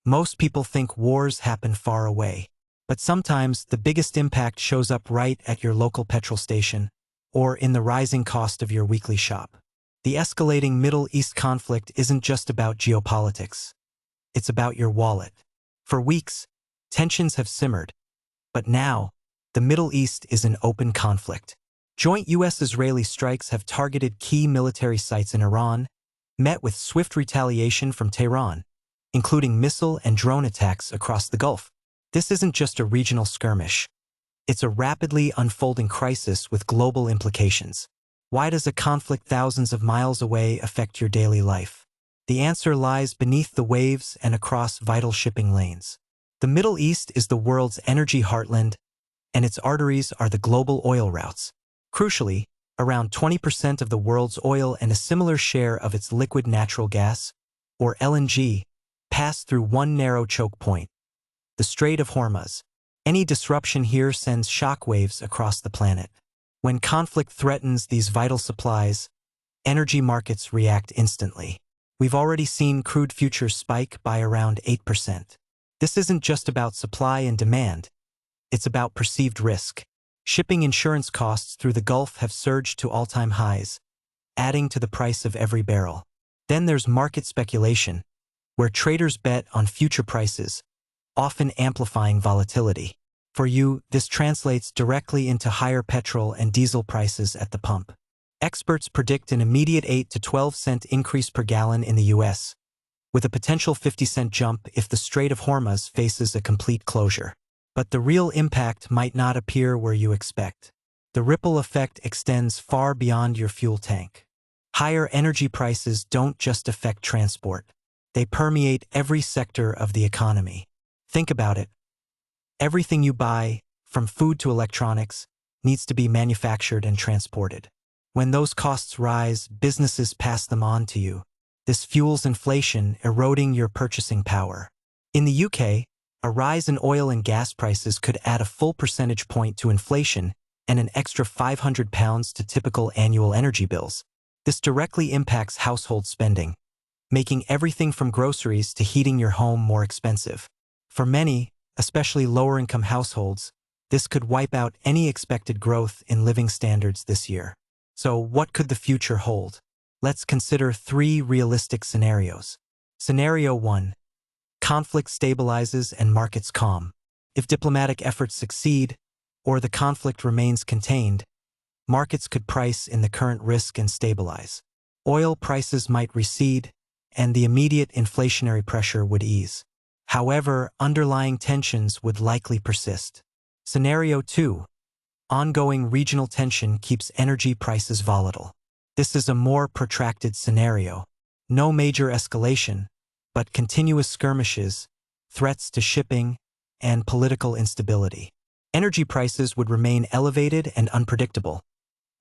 Most people think wars happen far away, but sometimes the biggest impact shows up right at your local petrol station or in the rising cost of your weekly shop. The escalating Middle East conflict isn't just about geopolitics. It's about your wallet. For weeks, tensions have simmered, but now, the Middle East is in open conflict. Joint U.S.-Israeli strikes have targeted key military sites in Iran, met with swift retaliation from Tehran, including missile and drone attacks across the Gulf. This isn't just a regional skirmish. It's a rapidly unfolding crisis with global implications. Why does a conflict thousands of miles away affect your daily life? The answer lies beneath the waves and across vital shipping lanes. The Middle East is the world's energy heartland, and its arteries are the global oil routes. Crucially, around 20% of the world's oil and a similar share of its liquid natural gas, or LNG, pass through one narrow choke point, the Strait of Hormuz. Any disruption here sends shockwaves across the planet. When conflict threatens these vital supplies, energy markets react instantly. We've already seen crude futures spike by around 8%. This isn't just about supply and demand. It's about perceived risk. Shipping insurance costs through the Gulf have surged to all-time highs, adding to the price of every barrel. Then there's market speculation, where traders bet on future prices, often amplifying volatility. For you, this translates directly into higher petrol and diesel prices at the pump. Experts predict an immediate 8 to 12-cent increase per gallon in the U.S., with a potential 50-cent jump if the Strait of Hormuz faces a complete closure. But the real impact might not appear where you expect. The ripple effect extends far beyond your fuel tank. Higher energy prices don't just affect transport. They permeate every sector of the economy. Think about it. Everything you buy, from food to electronics, needs to be manufactured and transported. When those costs rise, businesses pass them on to you. This fuels inflation, eroding your purchasing power. In the UK, a rise in oil and gas prices could add a full percentage point to inflation and an extra £500 to typical annual energy bills. This directly impacts household spending, making everything from groceries to heating your home more expensive. For many, especially lower-income households, this could wipe out any expected growth in living standards this year. So what could the future hold? Let's consider 3 realistic scenarios. Scenario 1. Conflict stabilizes and markets calm. If diplomatic efforts succeed, or the conflict remains contained, markets could price in the current risk and stabilize. Oil prices might recede, and the immediate inflationary pressure would ease. However, underlying tensions would likely persist. Scenario 2. Ongoing regional tension keeps energy prices volatile. This is a more protracted scenario. No major escalation, but continuous skirmishes, threats to shipping, and political instability. Energy prices would remain elevated and unpredictable,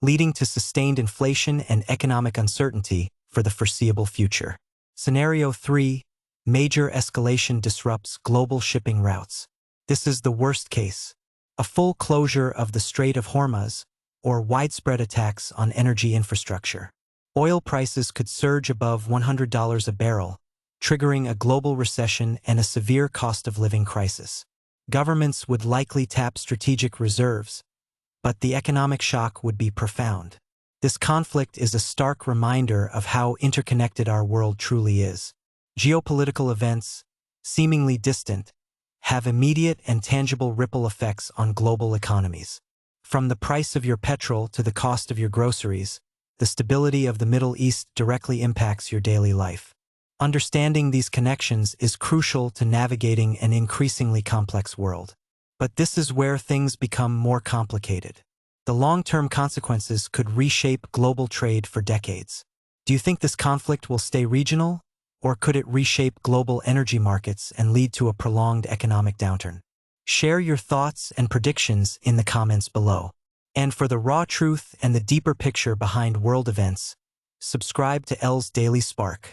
leading to sustained inflation and economic uncertainty for the foreseeable future. Scenario 3. Major escalation disrupts global shipping routes. This is the worst case. A full closure of the Strait of Hormuz, or widespread attacks on energy infrastructure. Oil prices could surge above $100 a barrel, triggering a global recession and a severe cost-of-living crisis. Governments would likely tap strategic reserves, but the economic shock would be profound. This conflict is a stark reminder of how interconnected our world truly is. Geopolitical events, seemingly distant, have immediate and tangible ripple effects on global economies. From the price of your petrol to the cost of your groceries, the stability of the Middle East directly impacts your daily life. Understanding these connections is crucial to navigating an increasingly complex world. But this is where things become more complicated. The long-term consequences could reshape global trade for decades. Do you think this conflict will stay regional, or could it reshape global energy markets and lead to a prolonged economic downturn? Share your thoughts and predictions in the comments below. And for the raw truth and the deeper picture behind world events, subscribe to Ells Daily Spark.